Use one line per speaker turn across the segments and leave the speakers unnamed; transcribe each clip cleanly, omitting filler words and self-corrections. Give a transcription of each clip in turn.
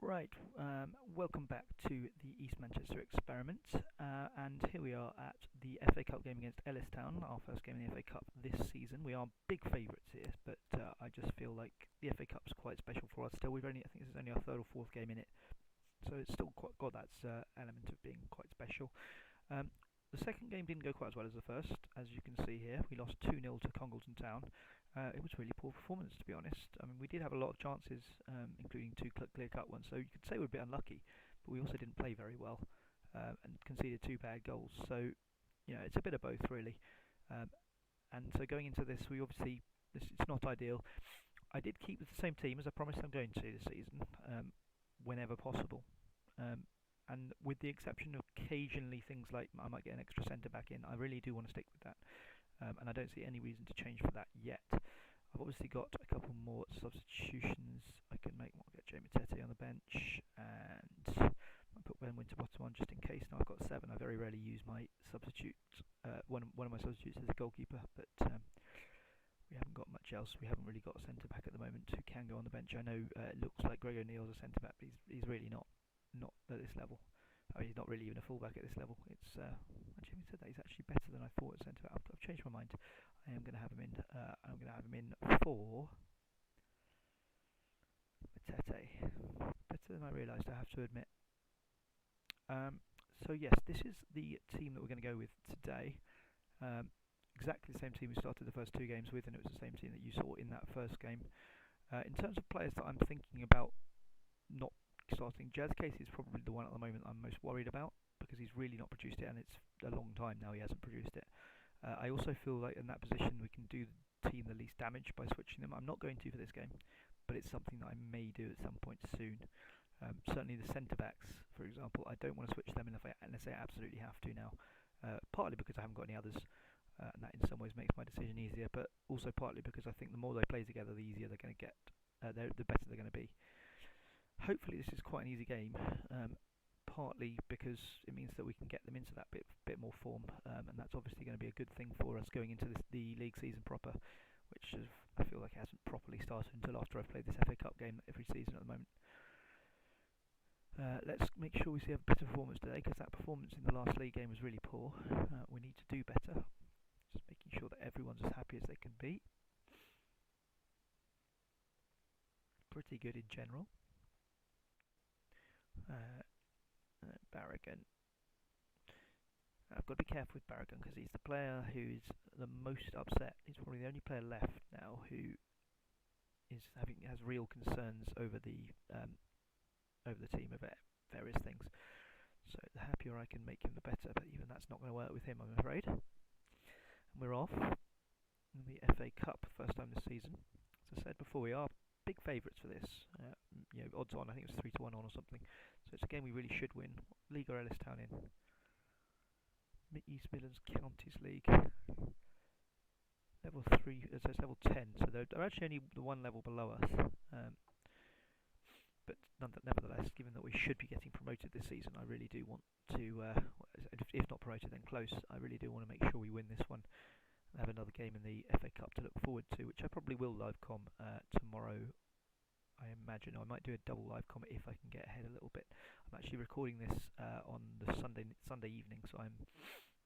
Right, welcome back to the East Manchester experiment, and here we are at the FA Cup game against Ellis Town, our first game in the FA Cup this season. We are big favourites here, but I just feel like the FA Cup's quite special for us still. I think this is only our third or fourth game in it, so it's still quite got that element of being quite special. The second game didn't go quite as well as the first, as you can see here. We lost 2-0 to Congleton Town. It was a really poor performance, to be honest. I mean, we did have a lot of chances, including two clear-cut ones, so you could say we're a bit unlucky, but we also didn't play very well and conceded two bad goals. So, it's a bit of both, really. And so going into this, it's not ideal. I did keep with the same team as I promised I'm going to this season, whenever possible. And with the exception of occasionally things like I might get an extra centre-back in, I really do want to stick with that. And I don't see any reason to change for that yet. I've obviously got a couple more substitutions I can make. I'll get Jamie Tete on the bench, and I'll put Ben Winterbottom on just in case. Now I've got 7. I very rarely use my substitute, one of my substitutes as a goalkeeper, but we haven't got much else. We haven't really got a centre-back at the moment who can go on the bench. I know it looks like Greg O'Neill's a centre-back, but he's really not at this level. I mean, he's not really even a fullback at this level. It's Jimmy said that he's actually better than I thought at centre back. I've changed my mind. I am going to have him in. I'm going to have him in for Matete. Better than I realised, I have to admit. So yes, this is the team that we're going to go with today. Exactly the same team we started the first 2 games with, and it was the same team that you saw in that first game. In terms of players that I'm thinking about not starting, Jazz Casey is probably the one at the moment I'm most worried about, because he's really not produced it, and it's a long time now he hasn't produced it. I also feel like in that position we can do the team the least damage by switching them. I'm not going to for this game, but it's something that I may do at some point soon. Certainly the centre-backs, for example, I don't want to switch them unless I absolutely have to now, partly because I haven't got any others, and that in some ways makes my decision easier, but also partly because I think the more they play together, the easier they're going to get, the better they're going to be. Hopefully this is quite an easy game, partly because it means that we can get them into that bit more form, and that's obviously going to be a good thing for us going into the league season proper, which I feel like it hasn't properly started until after I've played this FA Cup game every season at the moment. Let's make sure we see a better performance today, because that performance in the last league game was really poor. We need to do better, just making sure that everyone's as happy as they can be. Pretty good in general. Barragan. I've got to be careful with Barragan because he's the player who's the most upset. He's probably the only player left now who has real concerns over the team about various things. So the happier I can make him, the better. But even that's not going to work with him, I'm afraid. And we're off in the FA Cup, first time this season. As I said before, we are big favourites for this. Odds on, I think it was 3-1 on or something. So it's a game we really should win. League or Ellis Town in? East Midlands Counties League. Level 3, so it's level 10, so they're actually only the one level below us. But nevertheless, given that we should be getting promoted this season, I really do want to, if not promoted then close, I really do want to make sure we win this one. I have another game in the FA Cup to look forward to, which I probably will live com tomorrow. I imagine I might do a double live com if I can get ahead a little bit. I'm actually recording this on the Sunday evening, so I'm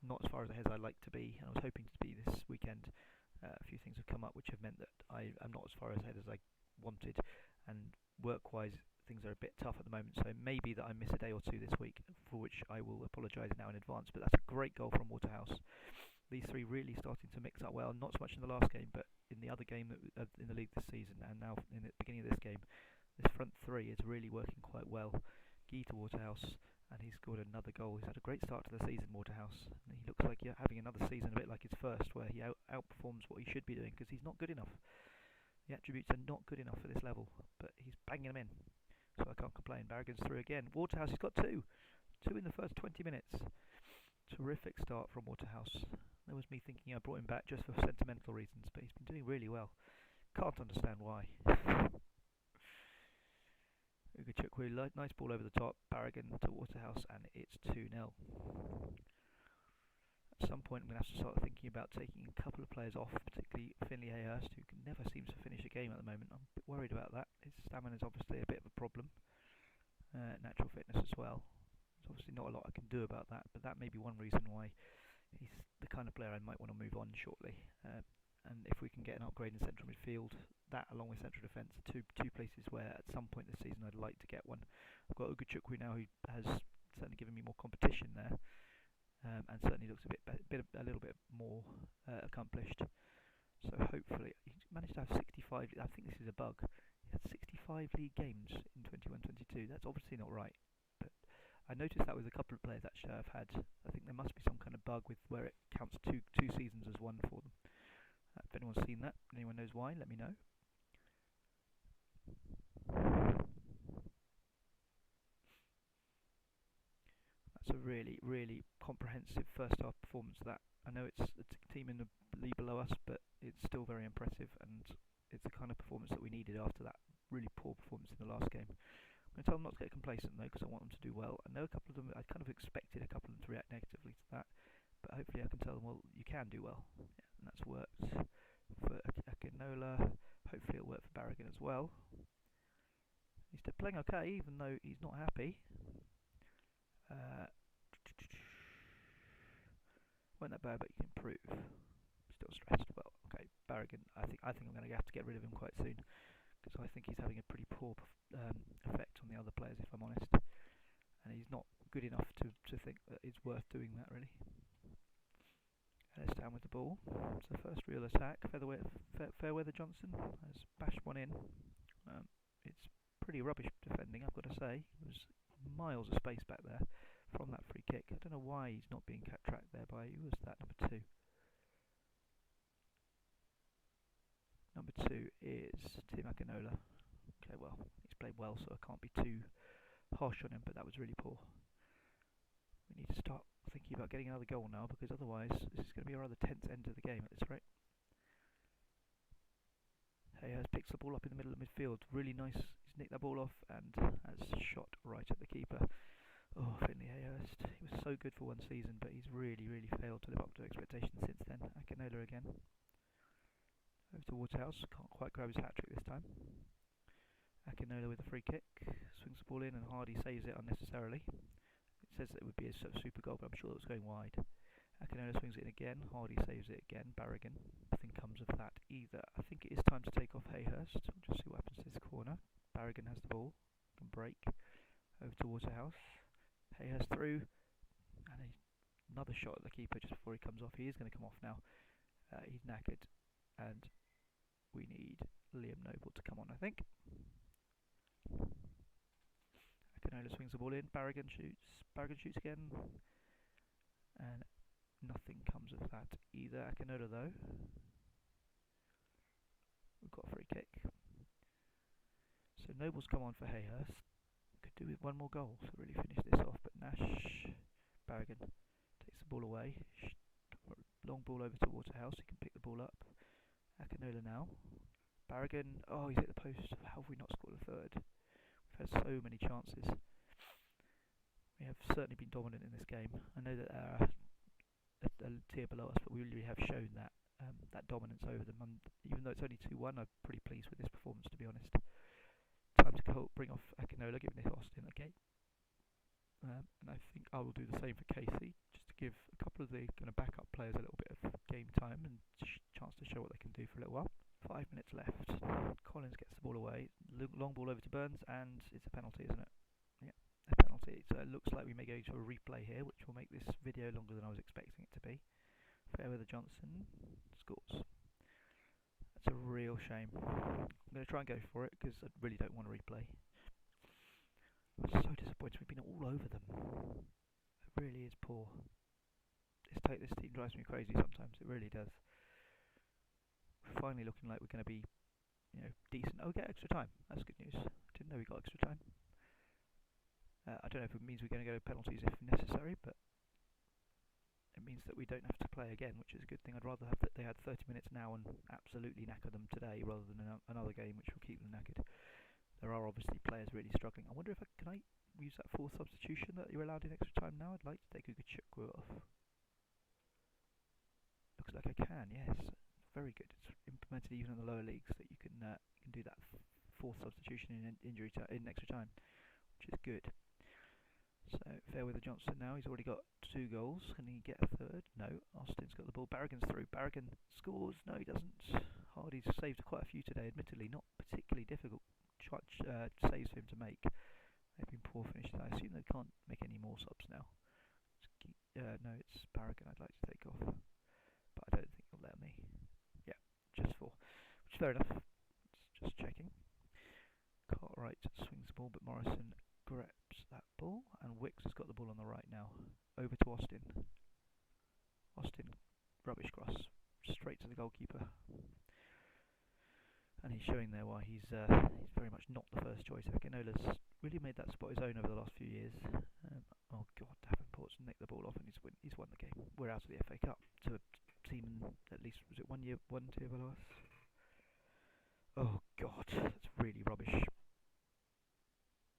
not as far ahead as I'd like to be. And I was hoping to be this weekend. A few things have come up which have meant that I'm not as far ahead as I wanted, and work-wise things are a bit tough at the moment, so maybe that I miss a day or two this week, for which I will apologise now in advance. But that's a great goal from Waterhouse. These 3 really starting to mix up well, not so much in the last game, but in the other game in the league this season, and now in the beginning of this game. This front 3 is really working quite well. Guy to Waterhouse, and he's scored another goal. He's had a great start to the season, Waterhouse. And he looks like having another season a bit like his first, where he outperforms what he should be doing, because he's not good enough. The attributes are not good enough for this level, but he's banging them in, so I can't complain. Barragan's through again. Waterhouse has got 2 in the first 20 minutes. Terrific start from Waterhouse. That was me thinking I brought him back just for sentimental reasons, but he's been doing really well. Can't understand why. Ugachukwu, nice ball over the top. Barragan to Waterhouse, and it's 2-0. At some point I'm going to have to start thinking about taking a couple of players off, particularly Finley Hayhurst, who never seems to finish a game at the moment. I'm a bit worried about that. His stamina is obviously a bit of a problem. natural fitness as well. There's obviously not a lot I can do about that, but that may be one reason why he's the kind of player I might want to move on shortly. And if we can get an upgrade in central midfield, that along with central defence, two places where at some point this season I'd like to get one. I've got Ugochukwu now, who has certainly given me more competition there, and certainly looks a little bit more accomplished. So hopefully he managed to have 65. I think this is a bug. He had 65 league games in 21-22. That's obviously not right. But I noticed that with a couple of players actually I've had. I think there must be some kind of bug with where it counts two seasons as one for them. If anyone's seen that, anyone knows why, let me know. That's a really, really comprehensive first half performance. That I know it's a team in the league below us, but it's still very impressive, and it's the kind of performance that we needed after that really poor performance in the last game. I'm going to tell them not to get complacent though, because I want them to do well. I know a couple of them, I kind of expected a couple of them to react negatively to that, but hopefully I can tell them, well, you can do well, and that's worked for Akinola. Hopefully it'll work for Barragan as well. He's still playing okay, even though he's not happy. Weren't that bad, but you can improve. Still stressed. Well, okay, Barragan. I think I'm going to have to get rid of him quite soon, because I think he's having a pretty poor effect on the other players, if I'm honest. And he's not good enough to think that it's worth doing that, really. Let's down with the ball. So first real attack. Fairweather Johnson has bashed one in. It's pretty rubbish defending, I've got to say. There's miles of space back there from that free kick. I don't know why he's not being tracked there by, who was that, number 2? Number 2 is Tim Akinola. Okay, well, he's played well, so I can't be too harsh on him, but that was really poor. We need to start thinking about getting another goal now, because otherwise this is going to be a rather tense end of the game at this rate. Hayhurst picks the ball up in the middle of midfield. Really nice. He's nicked that ball off and has shot right at the keeper. Oh, Finley Hayhurst. He was so good for one season, but he's really, really failed to live up to expectations since then. Akinola again. Over to Waterhouse. Can't quite grab his hat-trick this time. Akinola with a free kick. Swings the ball in and Hardy saves it unnecessarily. It says that it would be a sort of super goal, but I'm sure it was going wide. Akinola swings it in again. Hardy saves it again. Barragan. Nothing comes of that either. I think it is time to take off Hayhurst. We'll just see what happens to this corner. Barragan has the ball. Can break. Over to Waterhouse. Hayhurst through. And another shot at the keeper just before he comes off. He is going to come off now. He's knackered. And we need Liam Noble to come on, I think. Akinola swings the ball in. Barragan shoots. Barragan shoots again. And nothing comes of that either. Akinola though. We've got a free kick. So Noble's come on for Hayhurst. Could do with one more goal to really finish this off, but Nash, Barragan takes the ball away. Long ball over to Waterhouse. He can pick the ball up. Akinola now. Barragan. Oh, he's hit the post. How have we not scored a third? We've had so many chances. We have certainly been dominant in this game. I know that a tier below us, but we really have shown that dominance over them. And even though it's only 2-1, I'm pretty pleased with this performance, to be honest. Time to bring off Akinola, give Nick Austin a game. And I think I will do the same for Casey, just to give a couple of the kind of backup players a little bit of game time and chance to show what they can do for a little while. 5 minutes left. Collins gets the ball away. Long ball over to Burns, and it's a penalty, isn't it? Yeah, a penalty. So it looks like we may go to a replay here, which will make this video longer than I was expecting it to be. Fairweather Johnson scores. That's a real shame. I'm going to try and go for it because I really don't want to replay. I'm so disappointed. We've been all over them. It really is poor. This team drives me crazy sometimes. It really does. We're finally looking like we're going to be, decent. Oh, we get extra time. That's good news. Didn't know we got extra time. I don't know if it means we're going to go to penalties if necessary, but it means that we don't have to play again, which is a good thing. I'd rather have that they had 30 minutes now and absolutely knacker them today, rather than another game which will keep them knackered. There are obviously players really struggling. I wonder if can I use that full substitution that you're allowed in extra time now? I'd like to take Ugochukwu off. Looks like I can, yes. Very good. It's implemented even in the lower leagues that you can do that fourth substitution in extra time. which is good. So Fairweather Johnston now, he's already got 2 goals. Can he get a third? No. Austin's got the ball. Barragan's through. Barragan scores. No, he doesn't. Hardy's saved quite a few today, admittedly. Not particularly difficult saves for him to make. They've been poor finishes. I assume they can't make any more subs now. No, it's Barragan I'd like to take off. But I don't think he'll let me. Yeah, just 4. Which is fair enough. Just checking. Cartwright swings the ball, but Morrison grabs that ball, and Wicks has got the ball on the right now. Over to Austin. Austin, rubbish cross, straight to the goalkeeper. And he's showing there why he's very much not the first choice. Akinola's really made that spot his own over the last few years. Oh God, Davenport's nicked the ball off and he's won the game. We're out of the FA Cup to a team at least, was it 1 tier below us? Oh God, that's really rubbish.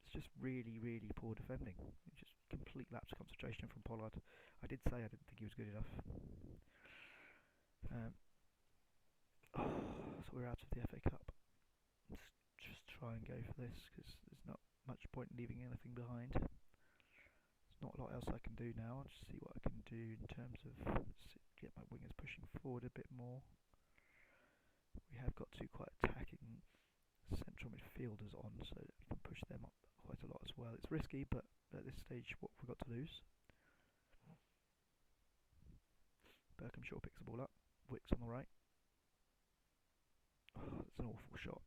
It's just really, really poor defending. Just complete lapse of concentration from Pollard. I did say I didn't think he was good enough. So we're out of the FA Cup. Let's just try and go for this because there's not much point in leaving anything behind. There's not a lot else I can do now. I'll just see what I can do in terms of get my wingers pushing forward a bit more. We have got 2 quite attacking central midfielders on, so that we can push them up quite a lot as well. It's risky, but at this stage, what have we got to lose? Berkhamshaw picks the ball up. Wicks on the right. Oh, that's an awful shot.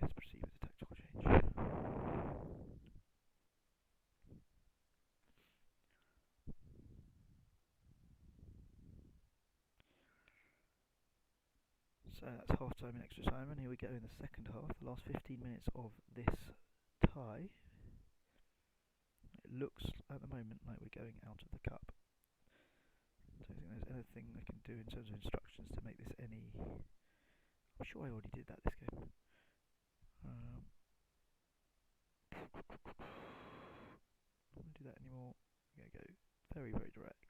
Yes, proceed with the tactical change. So that's half time and extra time, and here we go in the second half, the last 15 minutes of this tie. It looks at the moment like we're going out of the cup. I don't think there's anything I can do in terms of instructions to make this any... I'm sure I already did that this game. I don't want to do that anymore. I'm going to go very, very direct.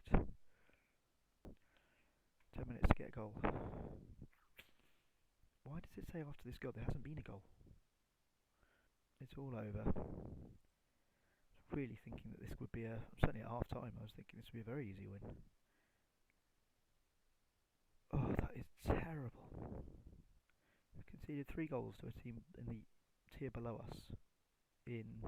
10 minutes to get a goal. Why does it say after this goal there hasn't been a goal? It's all over. I was really thinking that this would be certainly at half time, I was thinking this would be a very easy win. Oh, that is terrible. We've conceded 3 goals to a team in the tier below us in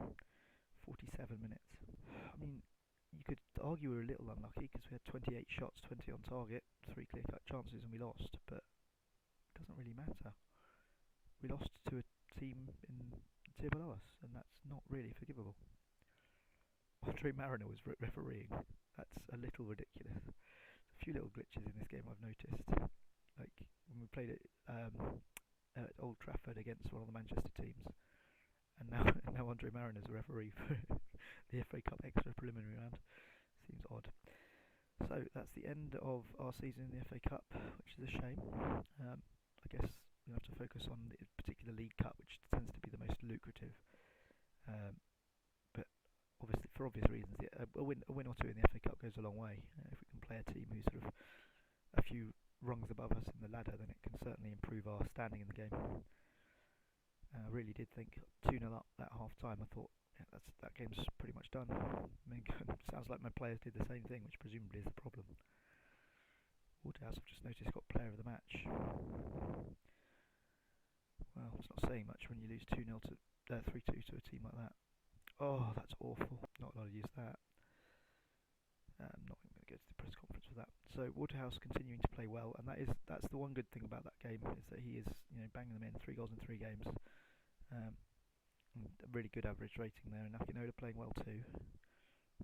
47 minutes. I mean, you could argue we were a little unlucky because we had 28 shots, 20 on target, 3 clear-cut chances, and we lost, but it doesn't really matter. We lost to a team in the tier below us, and that's not really forgivable. Andre Mariner was refereeing. That's a little ridiculous. A few little glitches in this game I've noticed. Like when we played it at Old Trafford against one of the Manchester teams, and now Andre Mariner's a referee for the FA Cup extra preliminary round. Seems odd. So that's the end of our season in the FA Cup, which is a shame. I guess we have to focus on the particular League Cup, which tends to be the most lucrative. But obviously, for obvious reasons, a win or 2 in the FA Cup goes a long way. If we can play a team who's sort of a few rungs above us in the ladder, then it can certainly improve our standing in the game. I really did think 2-0 up at half time. I thought, yeah, that game's pretty much done. I mean, sounds like my players did the same thing, which presumably is the problem. Waterhouse, I've just noticed, got player of the match. Well, it's not saying much when you lose 3-2 to a team like that. Oh, that's awful. Not allowed to use that. I'm not going to go to the press conference for that. So Waterhouse continuing to play well, and that's the one good thing about that game, is that he is banging them in, 3 goals in 3 games. A really good average rating there, and Akinola playing well too.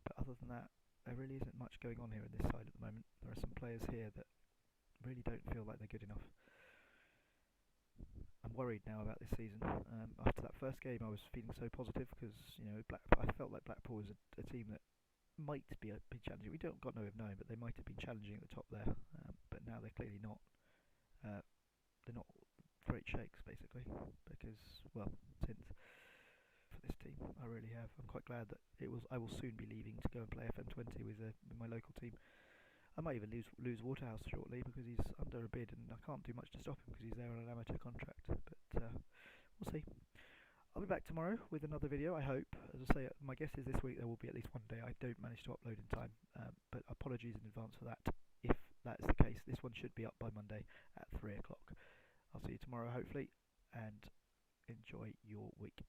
But other than that, there really isn't much going on here in this side at the moment. There are some players here that really don't feel like they're good enough. I'm worried now about this season. After that first game, I was feeling so positive because I felt like Blackpool was a team that might be challenging. We got no way of knowing, but they might have been challenging at the top there. But now they're clearly not. They're not great shakes, basically, because since for this team, I really have. I'm quite glad that I will soon be leaving to go and play FM20 with my local team. I might even lose Waterhouse shortly because he's under a bid and I can't do much to stop him because he's there on an amateur contract. But we'll see. be back tomorrow with another video, I hope. As I say, my guess is this week there will be at least one day I don't manage to upload in time, but apologies in advance for that. If that's the case, this one should be up by Monday at 3 o'clock. I'll see you tomorrow, hopefully, and enjoy your week.